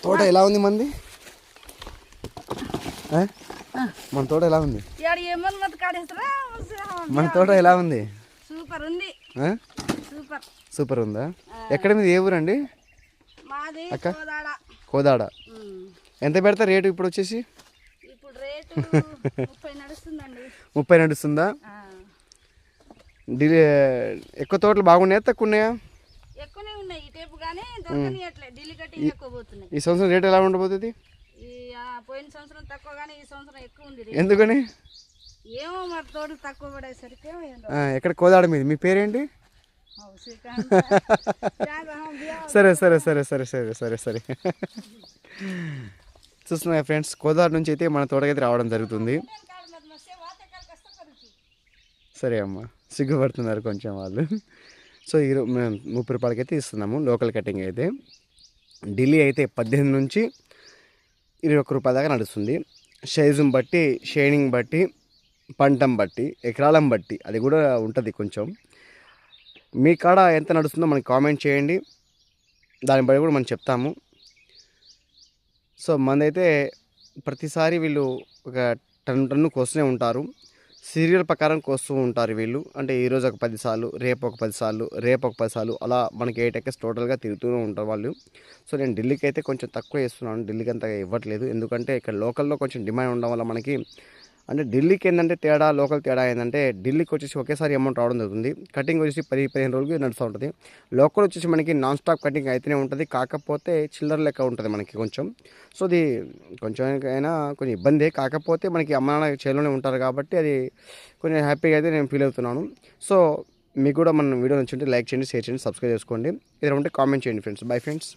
తోట ఎలా ఉంది మంది? మన తోట ఎలా ఉంది? మన తోట ఎలా ఉంది? సూపర్ ఉంది. సూపర్ ఉందా? ఎక్కడ మీది? ఏ ఊరండి అక్క? కోదాడ. ఎంత పెడతా రేటు ఇప్పుడు వచ్చేసి? 30 నడుస్తుందా? ఎక్కువ తోటలు బాగున్నాయా తక్కువ ఉన్నాయా? ఈ సంవత్సరం రేటు ఎలా ఉండబోతుంది? పోయిన సంవత్సరం తక్కువ కానీ ఈ సంవత్సరం ఎక్కువ ఉంది. ఎందుకని? ఏమో మరి తోటలు తక్కువ పడేసరికి. ఎక్కడ? కోదాడ మీది. మీ పేరేంటి? సరే సరే సరే సరే సరే సరే సరే చూస్తున్నా ఫ్రెండ్స్, కోదాడ నుంచి అయితే మన తోటకైతే రావడం జరుగుతుంది. సరే అమ్మ, సిగ్గుపడుతున్నారు కొంచెం వాళ్ళు. సో ఈరోజు మేము 30 రూపాయలకి అయితే ఇస్తున్నాము లోకల్ కటింగ్ అయితే. ఢిల్లీ అయితే 18 నుంచి 21 రూపాయల దాకా నడుస్తుంది. సైజుని బట్టి, షైనింగ్ బట్టి, పంటం బట్టి, ఎకరాలం బట్టి అది కూడా ఉంటుంది కొంచెం. మీ కాడ ఎంత నడుస్తుందో మనకి కామెంట్ చేయండి, దాన్ని బట్టి కూడా మనం చెప్తాము. సో మందైతే ప్రతిసారి వీళ్ళు ఒక టన్ను కోస్తూనే ఉంటారు. సీరియల్ ప్రకారం కోస్తూ ఉంటారు వీళ్ళు. అంటే ఈరోజు ఒక 10 సార్లు, రేపు ఒక 10 సార్లు, రేపు ఒక 10 సార్లు, అలా మనకి 8 ఎకర్స్ టోటల్గా తిరుగుతూనే ఉంటారు వాళ్ళు. సో నేను ఢిల్లీకి అయితే కొంచెం తక్కువ ఇస్తున్నాను, ఢిల్లీకి అంతగా ఇవ్వట్లేదు. ఎందుకంటే ఇక్కడ లోకల్లో కొంచెం డిమాండ్ ఉండడం వల్ల మనకి, అంటే ఢిల్లీకి ఏంటంటే తేడా, లోకల్ తేడా ఏంటంటే ఢిల్లీకి వచ్చేసి ఒకేసారి అమౌంట్ రావడం జరుగుతుంది. కటింగ్ వచ్చేసి 10-15 రోజులకి నడుస్తూ ఉంటుంది. లోకల్ వచ్చేసి మనకి నాన్ స్టాప్ కటింగ్ అయితేనే ఉంటుంది, కాకపోతే చిల్లర లెక్క ఉంటుంది మనకి కొంచెం. సో అది కొంచెం అయినా కొంచెం ఇబ్బందే, కాకపోతే మనకి అమ్మ నాన్న చేలోనే ఉంటారు కాబట్టి అది కొంచెం హ్యాపీగా అయితే నేను ఫీల్ అవుతున్నాను. సో మీకు కూడా మన వీడియో నచ్చుంటే లైక్ చేయండి, షేర్ చేయండి, సబ్స్క్రైబ్ చేసుకోండి. ఏదైనా ఉంటే కామెంట్ చేయండి ఫ్రెండ్స్. Bye friends.